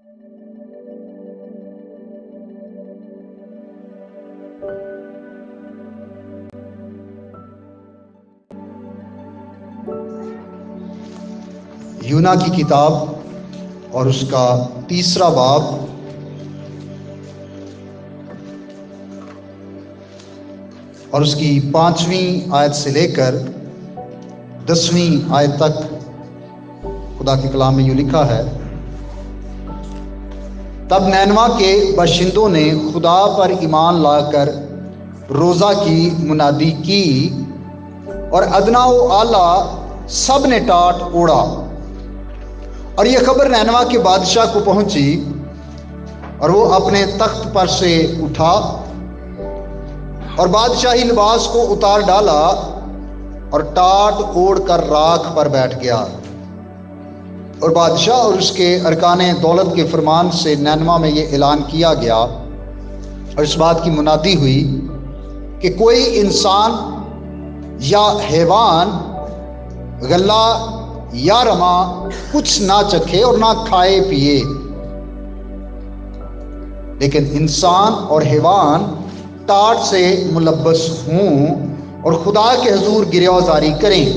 یونا کی کتاب اور اس کا 3 باب اور اس کی 5ویں آیت سے لے کر 10ویں آیت تک خدا کے کلام میں یوں لکھا ہے: تب نینوا کے باشندوں نے خدا پر ایمان لا کر روزہ کی منادی کی، اور ادنا و اعلیٰ سب نے ٹاٹ اوڑا۔ اور یہ خبر نینوا کے بادشاہ کو پہنچی، اور وہ اپنے تخت پر سے اٹھا اور بادشاہی لباس کو اتار ڈالا اور ٹاٹ اوڑ کر راکھ پر بیٹھ گیا۔ اور بادشاہ اور اس کے ارکان دولت کے فرمان سے نینوا میں یہ اعلان کیا گیا اور اس بات کی منادی ہوئی کہ کوئی انسان یا حیوان، غلہ یا رما کچھ نہ چکھے اور نہ کھائے پیے، لیکن انسان اور حیوان ٹاٹ سے ملبس ہوں اور خدا کے حضور گریہ‌وزاری کریں،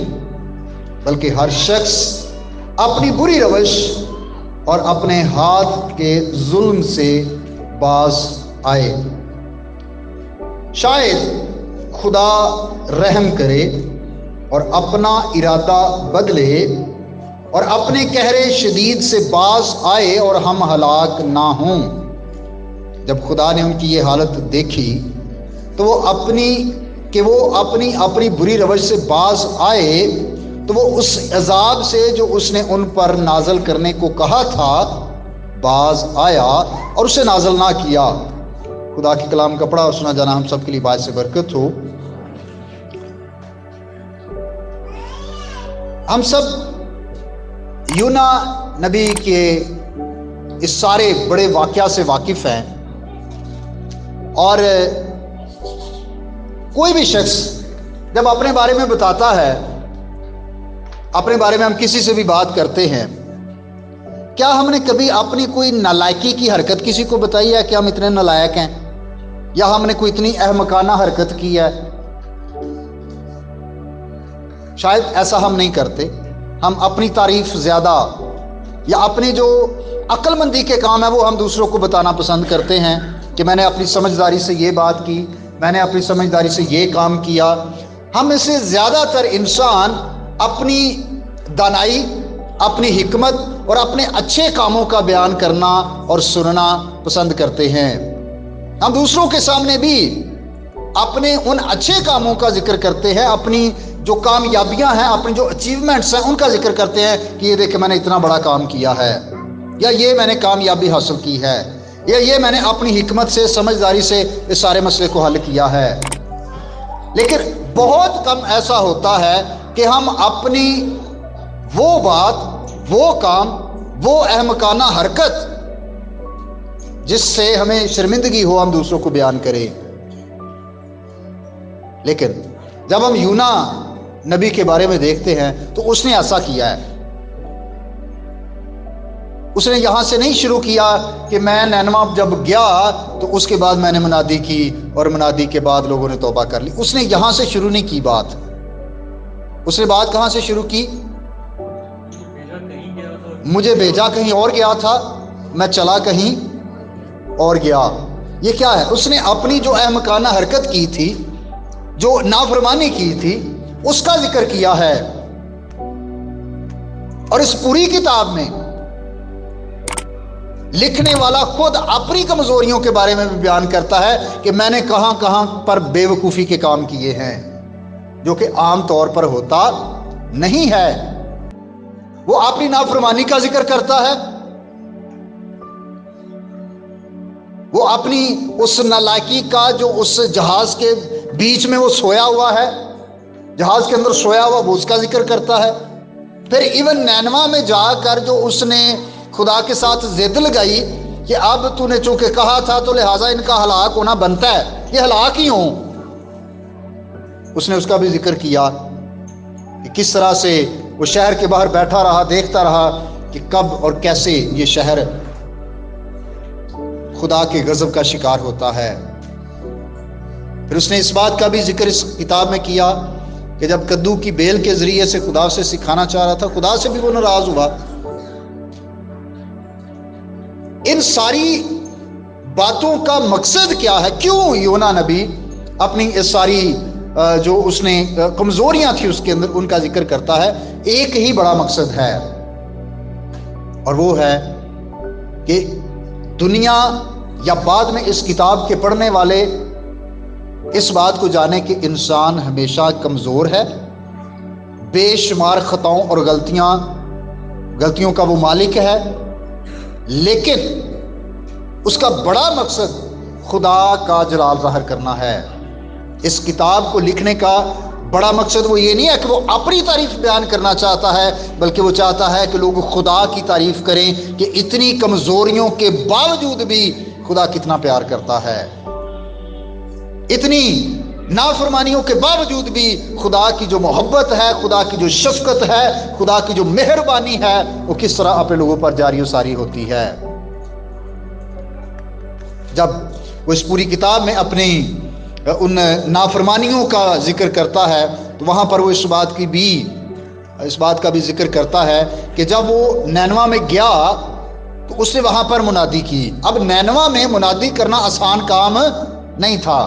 بلکہ ہر شخص اپنی بری روش اور اپنے ہاتھ کے ظلم سے باز آئے۔ شاید خدا رحم کرے اور اپنا ارادہ بدلے اور اپنے قہر شدید سے باز آئے اور ہم ہلاک نہ ہوں۔ جب خدا نے ان کی یہ حالت دیکھی تو وہ اپنی بری روش سے باز آئے تو وہ اس عذاب سے جو اس نے ان پر نازل کرنے کو کہا تھا باز آیا اور اسے نازل نہ کیا۔ خدا کے کلام کا پڑھا اور سنا جانا ہم سب کے لیے باعث برکت ہو۔ ہم سب یونا نبی کے اس سارے بڑے واقعہ سے واقف ہیں، اور کوئی بھی شخص جب اپنے بارے میں بتاتا ہے، اپنے بارے میں ہم کسی سے بھی بات کرتے ہیں، کیا ہم نے کبھی اپنی کوئی نالائکی کی حرکت کسی کو بتائی ہے کہ ہم اتنے نالائق ہیں، یا ہم نے کوئی اتنی احمقانہ حرکت کی ہے؟ شاید ایسا ہم نہیں کرتے۔ ہم اپنی تعریف زیادہ یا اپنی جو عقل مندی کے کام ہے وہ ہم دوسروں کو بتانا پسند کرتے ہیں کہ میں نے اپنی سمجھداری سے یہ بات کی، میں نے اپنی سمجھداری سے یہ کام کیا۔ ہم میں سے زیادہ تر انسان اپنی دانائی، اپنی حکمت اور اپنے اچھے کاموں کا بیان کرنا اور سننا پسند کرتے ہیں۔ ہم دوسروں کے سامنے بھی اپنے ان اچھے کاموں کا ذکر کرتے ہیں، اپنی جو کامیابیاں ہیں، اپنی جو اچیومنٹس ہیں ان کا ذکر کرتے ہیں کہ یہ دیکھیں میں نے اتنا بڑا کام کیا ہے، یا یہ میں نے کامیابی حاصل کی ہے، یا یہ میں نے اپنی حکمت سے، سمجھداری سے اس سارے مسئلے کو حل کیا ہے۔ لیکن بہت کم ایسا ہوتا ہے کہ ہم اپنی وہ بات، وہ کام، وہ احمقانہ حرکت جس سے ہمیں شرمندگی ہو ہم دوسروں کو بیان کریں۔ لیکن جب ہم یونا نبی کے بارے میں دیکھتے ہیں تو اس نے ایسا کیا ہے۔ اس نے یہاں سے نہیں شروع کیا کہ میں نینوا جب گیا تو اس کے بعد میں نے منادی کی اور منادی کے بعد لوگوں نے توبہ کر لی۔ اس نے یہاں سے شروع نہیں کی بات۔ اس نے بات کہاں سے شروع کی؟ مجھے بھیجا کہیں اور گیا تھا، میں چلا کہیں اور گیا۔ یہ کیا ہے؟ اس نے اپنی جو احمقانہ حرکت کی تھی، جو نافرمانی کی تھی، اس کا ذکر کیا ہے۔ اور اس پوری کتاب میں لکھنے والا خود اپنی کمزوریوں کے بارے میں بھی بیان کرتا ہے کہ میں نے کہاں کہاں پر بے وقوفی کے کام کیے ہیں، جو کہ عام طور پر ہوتا نہیں ہے۔ وہ اپنی نافرمانی کا ذکر کرتا ہے، وہ اپنی اس نالائکی کا جو اس جہاز کے بیچ میں وہ سویا ہوا ہے، جہاز کے اندر سویا ہوا، وہ اس کا ذکر کرتا ہے۔ پھر ایون نینوا میں جا کر جو اس نے خدا کے ساتھ ضد لگائی کہ اب تو نے چونکہ کہا تھا تو لہٰذا ان کا ہلاک ہونا بنتا ہے، یہ ہلاک ہی ہوں، اس نے اس کا بھی ذکر کیا کہ کس طرح سے وہ شہر کے باہر بیٹھا رہا، دیکھتا رہا کہ کب اور کیسے یہ شہر خدا کے غضب کا شکار ہوتا ہے۔ پھر اس نے اس بات کا بھی ذکر اس کتاب میں کیا کہ جب کدو کی بیل کے ذریعے سے خدا سے سکھانا چاہ رہا تھا، خدا سے بھی وہ ناراض ہوا۔ ان ساری باتوں کا مقصد کیا ہے؟ کیوں یونا نبی اپنی اس ساری جو اس نے کمزوریاں تھی اس کے اندر ان کا ذکر کرتا ہے؟ ایک ہی بڑا مقصد ہے، اور وہ ہے کہ دنیا یا بعد میں اس کتاب کے پڑھنے والے اس بات کو جانے کہ انسان ہمیشہ کمزور ہے، بے شمار خطاؤں اور غلطیوں کا وہ مالک ہے، لیکن اس کا بڑا مقصد خدا کا جلال ظاہر کرنا ہے۔ اس کتاب کو لکھنے کا بڑا مقصد وہ یہ نہیں ہے کہ وہ اپنی تعریف بیان کرنا چاہتا ہے، بلکہ وہ چاہتا ہے کہ لوگ خدا کی تعریف کریں کہ اتنی کمزوریوں کے باوجود بھی خدا کتنا پیار کرتا ہے، اتنی نافرمانیوں کے باوجود بھی خدا کی جو محبت ہے، خدا کی جو شفقت ہے، خدا کی جو مہربانی ہے، وہ کس طرح اپنے لوگوں پر جاری و ساری ہوتی ہے۔ جب وہ اس پوری کتاب میں اپنی ان نافرمانیوں کا ذکر کرتا ہے تو وہاں پر وہ اس بات کا بھی ذکر کرتا ہے کہ جب وہ نینوا میں گیا تو اس نے وہاں پر منادی کی۔ اب نینوا میں منادی کرنا آسان کام نہیں تھا۔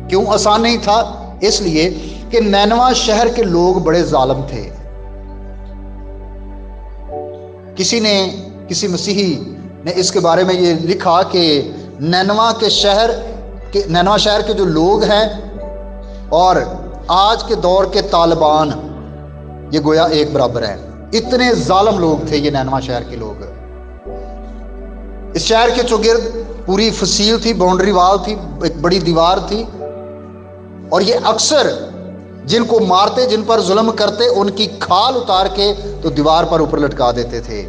کیوں آسان نہیں تھا؟ اس لیے کہ نینوا شہر کے لوگ بڑے ظالم تھے۔ کسی مسیحی نے اس کے بارے میں یہ لکھا کہ نینوا شہر کے جو لوگ ہیں اور آج کے دور کے طالبان یہ گویا ایک برابر ہیں۔ اتنے ظالم لوگ تھے یہ نینوا شہر کے لوگ۔ اس شہر کے چوگرد پوری فصیل تھی، باؤنڈری وال تھی، ایک بڑی دیوار تھی، اور یہ اکثر جن کو مارتے، جن پر ظلم کرتے، ان کی کھال اتار کے تو دیوار پر اوپر لٹکا دیتے تھے۔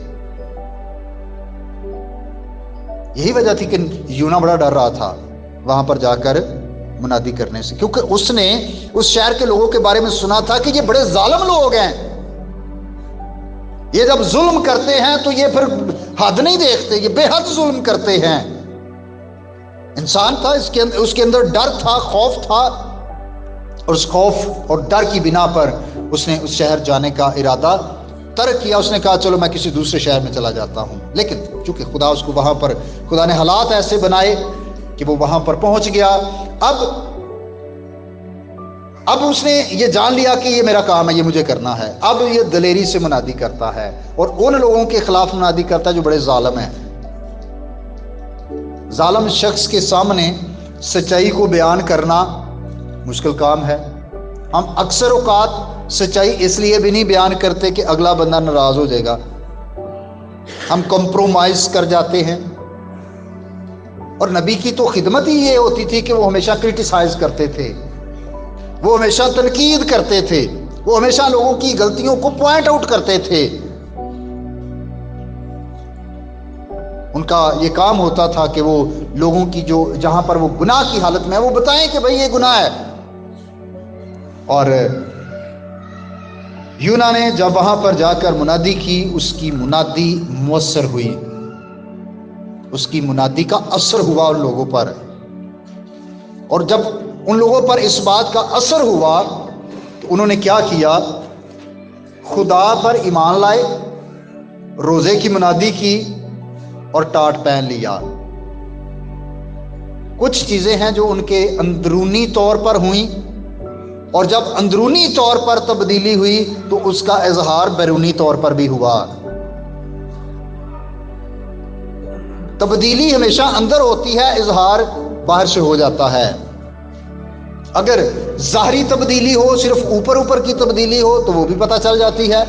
یہی وجہ تھی کہ یونا بڑا ڈر رہا تھا وہاں پر جا کر منادی کرنے سے، کیونکہ اس نے اس شہر کے لوگوں کے بارے میں سنا تھا کہ یہ بڑے ظالم لوگ ہیں، یہ جب ظلم کرتے ہیں تو یہ پھر حد نہیں دیکھتے، یہ بے حد ظلم کرتے ہیں۔ انسان تھا، اس کے اندر ڈر تھا، خوف تھا، اور اس خوف اور ڈر کی بنا پر اس نے اس شہر جانے کا ارادہ ترک کیا۔ اس نے کہا چلو میں کسی دوسرے شہر میں چلا جاتا ہوں، لیکن چونکہ خدا نے حالات ایسے بنائے کہ وہ وہاں پر پہنچ گیا۔ اب اس نے یہ جان لیا کہ یہ میرا کام ہے، یہ مجھے کرنا ہے۔ اب یہ دلیری سے منادی کرتا ہے اور ان لوگوں کے خلاف منادی کرتا ہے جو بڑے ظالم ہیں۔ ظالم شخص کے سامنے سچائی کو بیان کرنا مشکل کام ہے۔ ہم اکثر اوقات سچائی اس لیے بھی نہیں بیان کرتے کہ اگلا بندہ ناراض ہو جائے گا، ہم کمپرومائز کر جاتے ہیں۔ اور نبی کی تو خدمت ہی یہ ہوتی تھی کہ وہ ہمیشہ کرٹیسائز کرتے تھے، وہ ہمیشہ تنقید کرتے تھے، وہ ہمیشہ لوگوں کی غلطیوں کو پوائنٹ آؤٹ کرتے تھے۔ ان کا یہ کام ہوتا تھا کہ وہ لوگوں کی جو جہاں پر وہ گناہ کی حالت میں ہے وہ بتائیں کہ بھئی یہ گناہ ہے۔ اور یونا نے جب وہاں پر جا کر منادی کی، اس کی منادی مؤثر ہوئی، اس کی منادی کا اثر ہوا ان لوگوں پر۔ اور جب ان لوگوں پر اس بات کا اثر ہوا تو انہوں نے کیا کیا؟ خدا پر ایمان لائے، روزے کی منادی کی اور ٹاٹ پہن لیا۔ کچھ چیزیں ہیں جو ان کے اندرونی طور پر ہوئیں، اور جب اندرونی طور پر تبدیلی ہوئی تو اس کا اظہار بیرونی طور پر بھی ہوا۔ تبدیلی ہمیشہ اندر ہوتی ہے، اظہار باہر سے ہو جاتا ہے۔ اگر ظاہری تبدیلی ہو، صرف اوپر اوپر کی تبدیلی ہو تو وہ بھی پتہ چل جاتی ہے،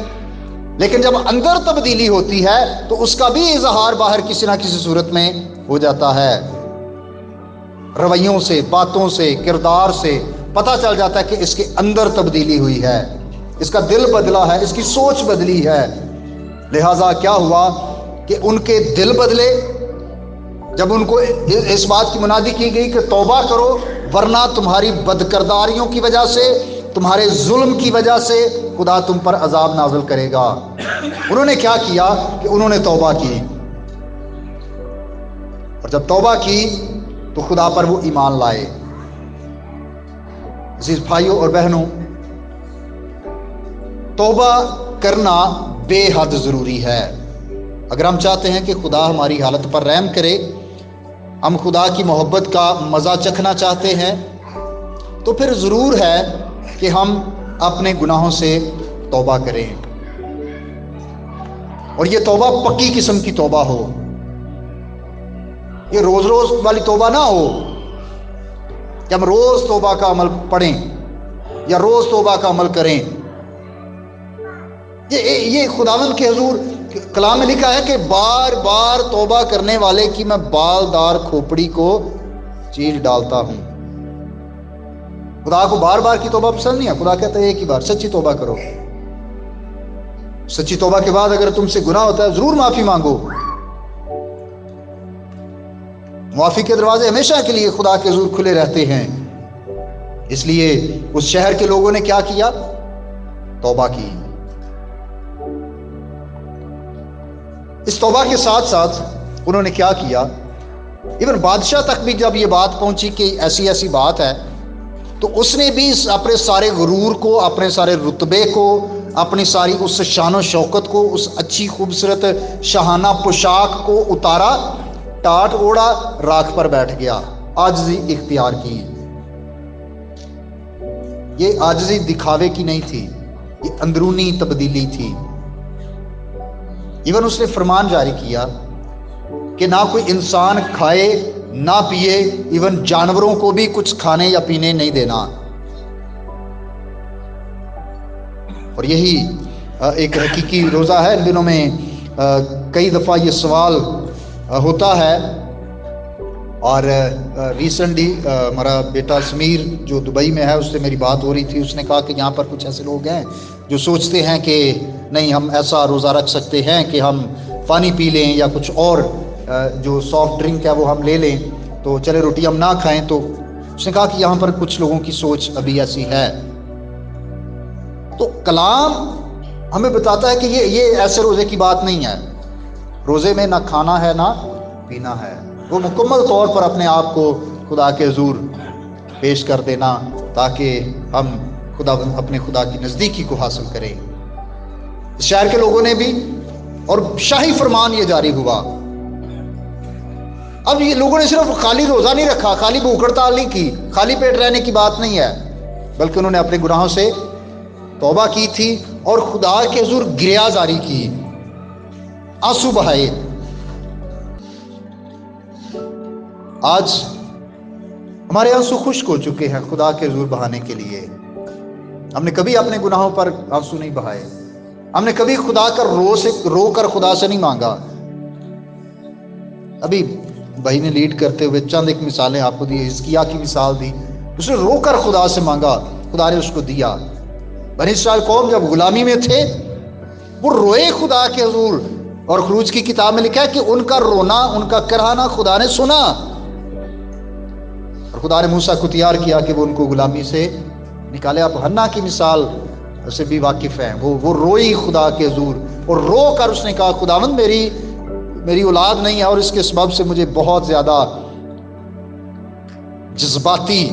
لیکن جب اندر تبدیلی ہوتی ہے تو اس کا بھی اظہار باہر کسی نہ کسی صورت میں ہو جاتا ہے۔ رویوں سے، باتوں سے، کردار سے پتہ چل جاتا ہے کہ اس کے اندر تبدیلی ہوئی ہے، اس کا دل بدلا ہے، اس کی سوچ بدلی ہے۔ لہٰذا کیا ہوا کہ ان کے دل بدلے۔ جب ان کو اس بات کی منادی کی گئی کہ توبہ کرو ورنہ تمہاری بدکرداریوں کی وجہ سے، تمہارے ظلم کی وجہ سے خدا تم پر عذاب نازل کرے گا، انہوں نے کیا کیا کہ انہوں نے توبہ کی۔ جب توبہ کی تو خدا پر وہ ایمان لائے۔ عزیز بھائیوں اور بہنوں، توبہ کرنا بے حد ضروری ہے۔ اگر ہم چاہتے ہیں کہ خدا ہماری حالت پر رحم کرے، ہم خدا کی محبت کا مزہ چکھنا چاہتے ہیں، تو پھر ضرور ہے کہ ہم اپنے گناہوں سے توبہ کریں، اور یہ توبہ پکی قسم کی توبہ ہو۔ یہ روز روز والی توبہ نہ ہو کہ ہم روز توبہ کا عمل پڑھیں یا روز توبہ کا عمل کریں۔ یہ خداوند کے حضور کلام میں لکھا ہے کہ بار بار توبہ کرنے والے کی میں بالدار کھوپڑی کو چیر ڈالتا ہوں۔ خدا کو بار بار کی توبہ پسند نہیں ہے۔ خدا کہتا ہے ایک ہی بار سچی توبہ کرو۔ سچی توبہ کے بعد اگر تم سے گناہ ہوتا ہے ضرور معافی مانگو۔ معافی کے دروازے ہمیشہ کے لیے خدا کے حضور کھلے رہتے ہیں۔ اس لیے اس شہر کے لوگوں نے کیا کیا؟ توبہ کی۔ اس توبہ کے ساتھ ساتھ انہوں نے کیا کیا؟ ایون بادشاہ تک بھی جب یہ بات پہنچی کہ ایسی ایسی بات ہے، تو اس نے بھی اپنے سارے غرور کو، اپنے سارے رتبے کو، اپنی ساری اس شان و شوکت کو، اس اچھی خوبصورت شاہانہ پوشاک کو اتارا، ٹاٹ اوڑا، راکھ پر بیٹھ گیا، عاجزی اختیار کی۔ یہ عاجزی دکھاوے کی نہیں تھی، یہ اندرونی تبدیلی تھی۔ ایون اس نے فرمان جاری کیا کہ نہ کوئی انسان کھائے نہ پیے، ایون جانوروں کو بھی کچھ کھانے یا پینے نہیں دینا۔ اور یہی ایک حقیقی روزہ ہے۔ ان دنوں میں کئی دفعہ یہ سوال ہوتا ہے، اور ریسنٹلی ہمارا بیٹا سمیر جو دبئی میں ہے، اس سے میری بات ہو رہی تھی۔ اس نے کہا کہ یہاں پر کچھ ایسے لوگ ہیں جو سوچتے ہیں کہ نہیں، ہم ایسا روزہ رکھ سکتے ہیں کہ ہم پانی پی لیں یا کچھ اور جو سافٹ ڈرنک ہے وہ ہم لے لیں، تو چلے روٹی ہم نہ کھائیں۔ تو اس نے کہا کہ یہاں پر کچھ لوگوں کی سوچ ابھی ایسی ہے۔ تو کلام ہمیں بتاتا ہے کہ یہ ایسے روزے کی بات نہیں ہے۔ روزے میں نہ کھانا ہے نہ پینا ہے، وہ مکمل طور پر اپنے آپ کو خدا کے حضور پیش کر دینا، تاکہ ہم اپنے خدا کی نزدیکی کو حاصل کریں۔ اس شہر کے لوگوں نے بھی، اور شاہی فرمان یہ جاری ہوا۔ اب یہ لوگوں نے صرف خالی روزہ نہیں رکھا، خالی بھوک ہڑتال نہیں کی، خالی پیٹ رہنے کی بات نہیں ہے، بلکہ انہوں نے اپنے گناہوں سے توبہ کی تھی اور خدا کے حضور گریہ جاری کی، آنسو بہائے۔ آج ہمارے آنسو خشک ہو چکے ہیں خدا کے حضور بہانے کے لیے۔ ہم نے کبھی اپنے گناہوں پر آنسو نہیں بہائے، ہم نے کبھی خدا کا رو کر خدا سے نہیں مانگا۔ ابھی بھائی نے لیڈ کرتے ہوئے چند ایک مثالیں آپ کو دی، حزقیاہ کی مثال دی، اس نے رو کر خدا سے مانگا، خدا نے اس کو دیا۔ بنی اسرائیل قوم جب غلامی میں تھے، وہ روئے خدا کے حضور، اور خروج کی کتاب میں لکھا ہے کہ ان کا رونا، ان کا کراہنا خدا نے سنا، اور خدا نے موسیٰ کو تیار کیا کہ وہ ان کو غلامی سے نکالے۔ آپ حنا کی مثال سے بھی واقف ہیں، وہ روئی خدا کے حضور، اور رو کر اس نے کہا خداوند میری اولاد نہیں ہے، اور اس کے سبب سے مجھے بہت زیادہ جذباتی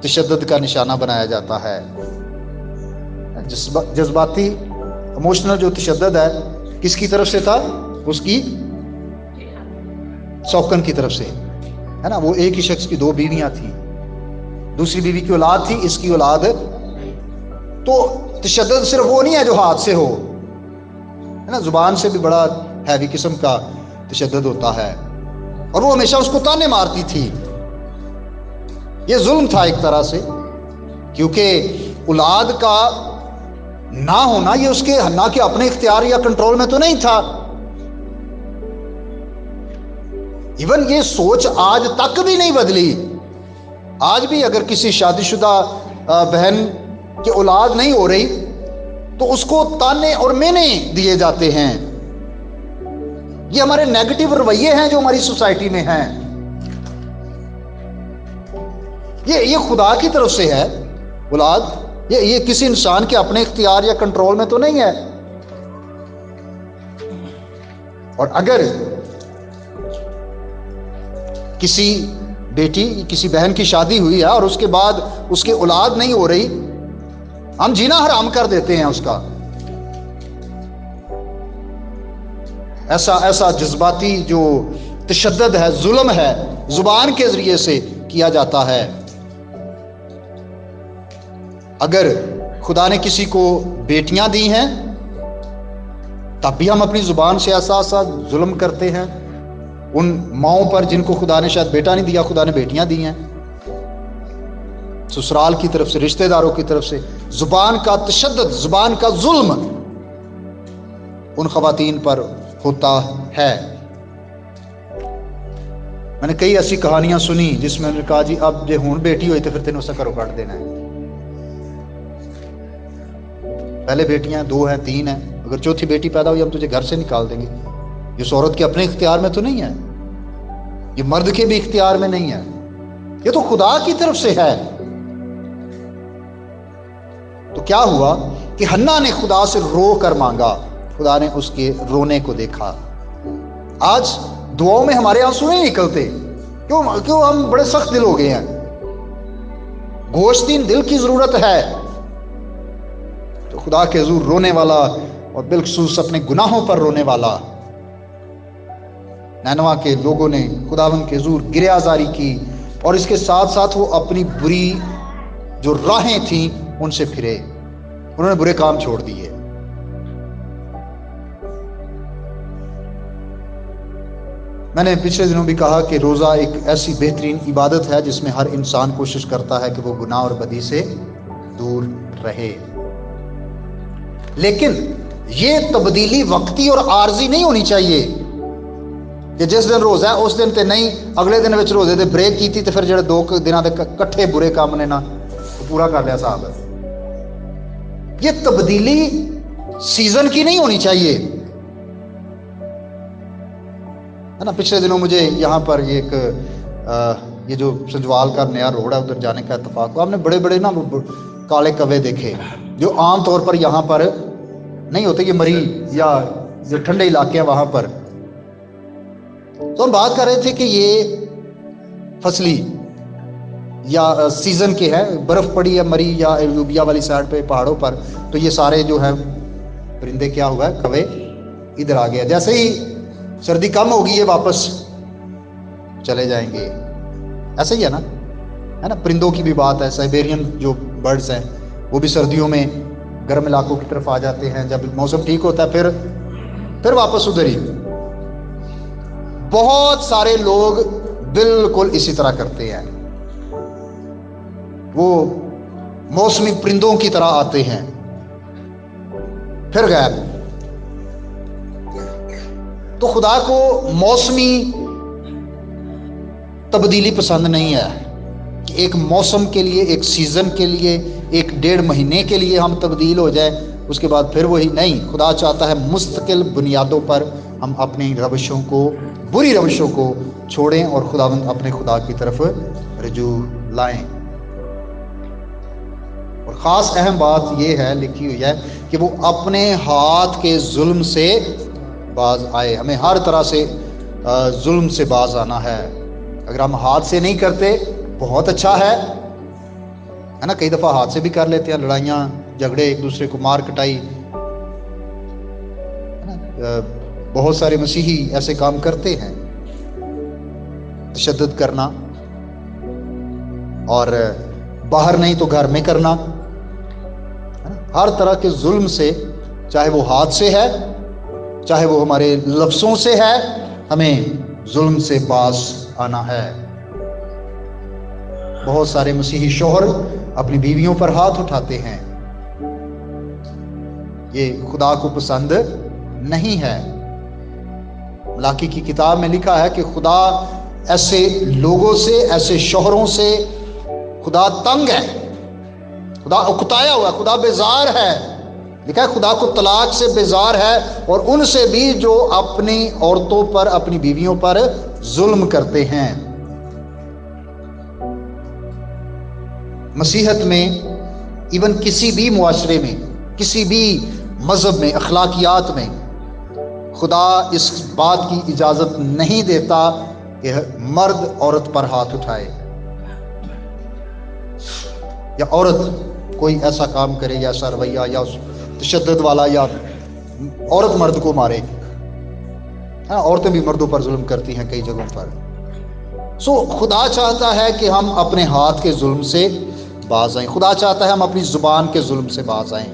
تشدد کا نشانہ بنایا جاتا ہے۔ جذباتی ایموشنل جو تشدد ہے، کس کی طرف سے تھا؟ اس کی سوکن کی طرف سے، ہے نا۔ وہ ایک ہی شخص کی دو بیویاں تھیں، دوسری بیوی کی اولاد تھی، اس کی اولاد۔ تو تشدد صرف وہ نہیں ہے جو ہاتھ سے ہو، ہے نا، زبان سے بھی بڑا ہیوی قسم کا تشدد ہوتا ہے، اور وہ ہمیشہ اس کو تانے مارتی تھی۔ یہ ظلم تھا ایک طرح سے، کیونکہ اولاد کا نہ ہونا یہ اس کے نہ کہ اپنے اختیار یا کنٹرول میں تو نہیں تھا۔ ایون یہ سوچ آج تک بھی نہیں بدلی۔ آج بھی اگر کسی شادی شدہ بہن کی اولاد نہیں ہو رہی تو اس کو تانے اور مینے دیے جاتے ہیں۔ یہ ہمارے نیگیٹو رویے ہیں جو ہماری سوسائٹی میں ہیں۔ یہ خدا کی طرف سے ہے اولاد، یہ کسی انسان کے اپنے اختیار یا کنٹرول میں تو نہیں ہے۔ اور اگر کسی بیٹی کسی بہن کی شادی ہوئی ہے اور اس کے بعد اس کی اولاد نہیں ہو رہی، ہم جینا حرام کر دیتے ہیں اس کا. ایسا جذباتی جو تشدد ہے، ظلم ہے، زبان کے ذریعے سے کیا جاتا ہے. اگر خدا نے کسی کو بیٹیاں دی ہیں تب بھی ہم اپنی زبان سے ایسا ظلم کرتے ہیں ان ماؤں پر جن کو خدا نے شاید بیٹا نہیں دیا، خدا نے بیٹیاں دی ہیں. سسرال کی طرف سے، رشتہ داروں کی طرف سے زبان کا تشدد، زبان کا ظلم ان خواتین پر ہوتا ہے. میں نے کئی ایسی کہانیاں سنی جس میں نے کہا جی اب جو ہون بیٹی ہوئی تو پھر تینوں اسے گھروں کٹ دینا ہے. پہلے بیٹیاں 2 ہیں 3 ہیں، اگر چوتھی بیٹی پیدا ہوئی ہم تجھے گھر سے نکال دیں گے. یہ اس عورت کے اپنے اختیار میں تو نہیں ہے، یہ مرد کے بھی اختیار میں نہیں ہے، یہ تو خدا کی طرف سے ہے. تو کیا ہوا کہ حنا نے خدا سے رو کر مانگا، خدا نے اس کے رونے کو دیکھا. آج دعاؤں میں ہمارے آنسو نہیں نکلتے، کیوں ہم بڑے سخت دل ہو گئے ہیں. گوشتین دل کی ضرورت ہے. تو خدا کے حضور رونے والا اور بالخصوص اپنے گناہوں پر رونے والا نینوا کے لوگوں نے خداوند کے حضور گریہ آزاری کی، اور اس کے ساتھ ساتھ وہ اپنی بری جو راہیں تھیں ان سے پھرے، انہوں نے برے کام چھوڑ دیے. میں نے پچھلے دنوں بھی کہا کہ روزہ ایک ایسی بہترین عبادت ہے جس میں ہر انسان کوشش کرتا ہے کہ وہ گناہ اور بدی سے دور رہے. لیکن یہ تبدیلی وقتی اور عارضی نہیں ہونی چاہیے کہ جس دن روزہ ہے اس دن تے نہیں، اگلے دن وچ روزے دے بریک کیتی تے پھر جڑے 2 دنوں دے کٹھے برے کام نے نا پورا کر لیا صاحب. یہ تبدیلی سیزن کی نہیں ہونی چاہیے، ہے نا. پچھلے دنوں مجھے یہاں پر یہ جو سنجوال کا نیا روڈ ہے ادھر جانے کا اتفاق ہوا. ہم نے بڑے بڑے نا کالے کوے دیکھے جو عام طور پر یہاں پر نہیں ہوتے، یہ مری یا جو ٹھنڈے علاقے ہیں وہاں پر. تو ہم بات کر رہے تھے کہ یہ فصلی یا سیزن کے ہے، برف پڑی ہے مری یا ایوبیا والی سائڈ پہ پہاڑوں پر، تو یہ سارے جو ہے پرندے کیا ہوا ہے کوے ادھر آ گیا. جیسے ہی سردی کم ہوگی یہ واپس چلے جائیں گے. ایسا ہی ہے نا پرندوں کی بھی بات ہے. سائبیرین جو برڈز ہیں وہ بھی سردیوں میں گرم علاقوں کی طرف آ جاتے ہیں، جب موسم ٹھیک ہوتا ہے پھر واپس ادھر ہی. بہت سارے لوگ بالکل اسی طرح کرتے ہیں، وہ موسمی پرندوں کی طرح آتے ہیں پھر غائب. تو خدا کو موسمی تبدیلی پسند نہیں ہے کہ ایک موسم کے لیے، ایک سیزن کے لیے، 1-1.5 مہینے کے لیے ہم تبدیل ہو جائیں اس کے بعد پھر وہی نہیں. خدا چاہتا ہے مستقل بنیادوں پر ہم اپنی روشوں کو، بری روشوں کو چھوڑیں اور خداوند اپنے خدا کی طرف رجوع لائیں. اور خاص اہم بات یہ ہے لکھی ہوئی ہے کہ وہ اپنے ہاتھ کے ظلم سے باز آئے. ہمیں ہر طرح سے ظلم سے باز آنا ہے. اگر ہم ہاتھ سے نہیں کرتے بہت اچھا ہے نا. کئی دفعہ ہاتھ سے بھی کر لیتے ہیں، لڑائیاں جھگڑے، ایک دوسرے کو مار کٹائی. بہت سارے مسیحی ایسے کام کرتے ہیں، تشدد کرنا، اور باہر نہیں تو گھر میں کرنا. ہر طرح کے ظلم سے، چاہے وہ ہاتھ سے ہے چاہے وہ ہمارے لفظوں سے ہے، ہمیں ظلم سے باز آنا ہے. بہت سارے مسیحی شوہر اپنی بیویوں پر ہاتھ اٹھاتے ہیں، یہ خدا کو پسند نہیں ہے. ملاکی کی کتاب میں لکھا ہے کہ خدا ایسے لوگوں سے، ایسے شوہروں سے خدا تنگ ہے، خدا اکتایا ہوا ہے، خدا بیزار ہے. لکھا ہے خدا کو طلاق سے بیزار ہے، اور ان سے بھی جو اپنی عورتوں پر، اپنی بیویوں پر ظلم کرتے ہیں. مسیحت میں، ایون کسی بھی معاشرے میں، کسی بھی مذہب میں، اخلاقیات میں، خدا اس بات کی اجازت نہیں دیتا کہ مرد عورت پر ہاتھ اٹھائے یا عورت کوئی ایسا کام کرے یا ایسا رویہ یا تشدد والا یا عورت مرد کو مارے. ہاں عورتیں بھی مردوں پر ظلم کرتی ہیں کئی جگہوں پر. خدا چاہتا ہے کہ ہم اپنے ہاتھ کے ظلم سے باز آئیں. خدا چاہتا ہے ہم اپنی زبان کے ظلم سے باز آئیں.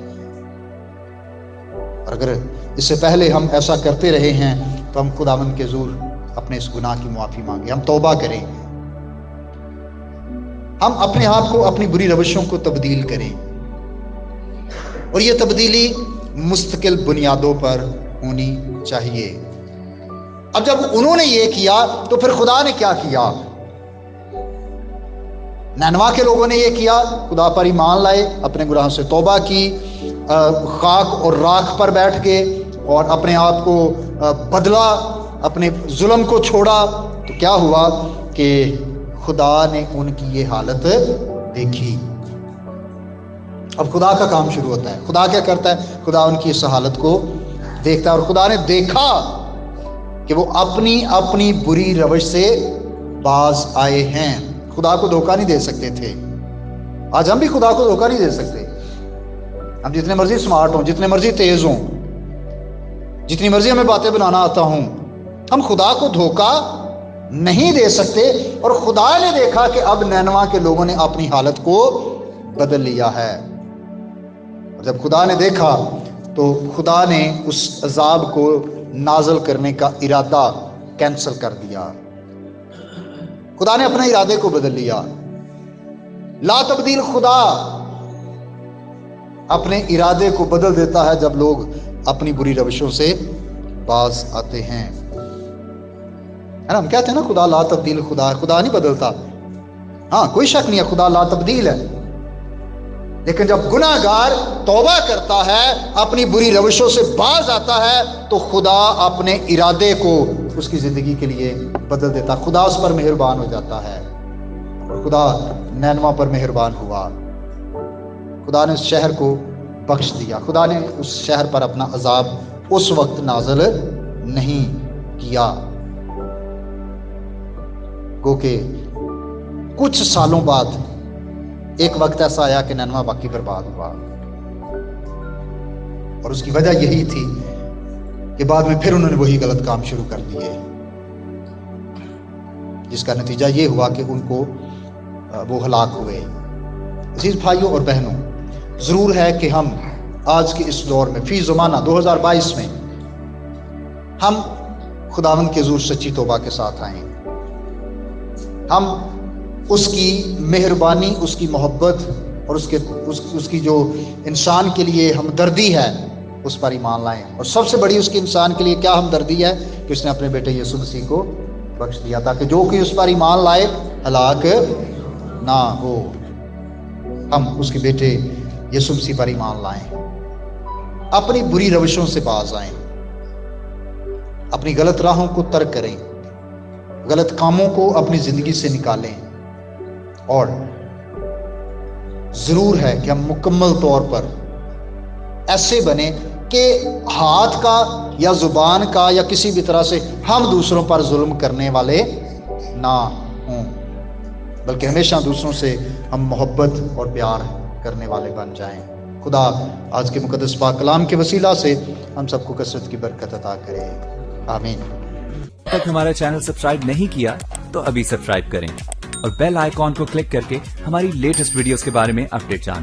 اور اگر اس سے پہلے ہم ایسا کرتے رہے ہیں تو ہم خداوند کے حضور اپنے اس گناہ کی معافی مانگیں, ہم توبہ کریں, ہم اپنے آپ کو اپنی بری روشوں کو تبدیل کریں. اور یہ تبدیلی مستقل بنیادوں پر ہونی چاہیے. اب جب انہوں نے یہ کیا تو پھر خدا نے کیا کیا؟ نینوا کے لوگوں نے یہ کیا, خدا پر ایمان لائے, اپنے گناہ سے توبہ کی, خاک اور راکھ پر بیٹھ گئے اور اپنے آپ کو بدلا, اپنے ظلم کو چھوڑا. تو کیا ہوا کہ خدا نے ان کی یہ حالت دیکھی. اب خدا کا کام شروع ہوتا ہے. خدا کیا کرتا ہے؟ خدا ان کی اس حالت کو دیکھتا ہے, اور خدا نے دیکھا کہ وہ اپنی اپنی بری روش سے باز آئے ہیں. خدا کو دھوکہ نہیں دے سکتے تھے. آج ہم بھی خدا کو دھوکہ نہیں دے سکتے. ہم جتنے مرضی سمارٹ ہوں, جتنے مرضی تیز ہوں, جتنی مرضی ہمیں باتیں بنانا آتا ہوں, ہم خدا کو دھوکہ نہیں دے سکتے. اور خدا نے دیکھا کہ اب نینوا کے لوگوں نے اپنی حالت کو بدل لیا ہے. اور جب خدا نے دیکھا تو خدا نے اس عذاب کو نازل کرنے کا ارادہ کینسل کر دیا. خدا نے اپنے ارادے کو بدل لیا. لا تبدیل خدا اپنے ارادے کو بدل دیتا ہے جب لوگ اپنی بری روشوں سے باز آتے ہیں. ہم کہتے ہیں نا خدا لا تبدیل خدا ہے. خدا نہیں بدلتا. ہاں کوئی شک نہیں ہے خدا لا تبدیل ہے. لیکن جب گناہ گار توبہ کرتا ہے, اپنی بری روشوں سے باز آتا ہے, تو خدا اپنے ارادے کو اس کی زندگی کے لیے بدل دیتا. خدا اس پر مہربان ہو جاتا ہے. اور خدا نینوا پر مہربان ہوا. خدا نے اس شہر کو بخش دیا. خدا نے اس شہر پر اپنا عذاب اس وقت نازل نہیں کیا. گو کہ کچھ سالوں بعد ایک وقت ایسا آیا کہ نینوا باقی برباد ہوا. اور اس کی وجہ یہی تھی کہ بعد میں پھر انہوں نے وہی غلط کام شروع کر دیے, جس کا نتیجہ یہ ہوا کہ ان کو وہ ہلاک ہوئے. عزیز بھائیوں اور بہنوں, ضرور ہے کہ ہم آج کے اس دور میں فی زمانہ 2022 میں ہم خداوند کے حضور سچی توبہ کے ساتھ آئیں. ہم اس کی مہربانی, اس کی محبت اور اس کی جو انسان کے لیے ہمدردی ہے اس پر ایمان لائیں. اور سب سے بڑی اس کی انسان کے لیے کیا ہمدردی ہے کہ اس نے اپنے بیٹے یسوع مسیح کو بخش دیا تاکہ جو کہ اس پر ایمان لائے ہلاک نہ ہو. ہم اس کے بیٹے یسوع مسیح پر ایمان لائیں, اپنی بری روشوں سے باز آئیں, اپنی غلط راہوں کو ترک کریں, غلط کاموں کو اپنی زندگی سے نکالیں. اور ضرور ہے کہ ہم مکمل طور پر ایسے بنیں کہ ہاتھ کا یا زبان کا یا کسی بھی طرح سے ہم دوسروں پر ظلم کرنے والے نہ ہوں, بلکہ ہمیشہ دوسروں سے ہم محبت اور پیار کرنے والے بن جائیں. خدا آج کے مقدس پاک کلام کے وسیلہ سے ہم سب کو کثرت کی برکت عطا کرے. آمین. تک ہمارا چینل سبسکرائب نہیں کیا تو ابھی سبسکرائب کریں اور بیل آئیکن کو کلک کر کے ہماری لیٹسٹ ویڈیوز کے بارے میں اپڈیٹ جانیں.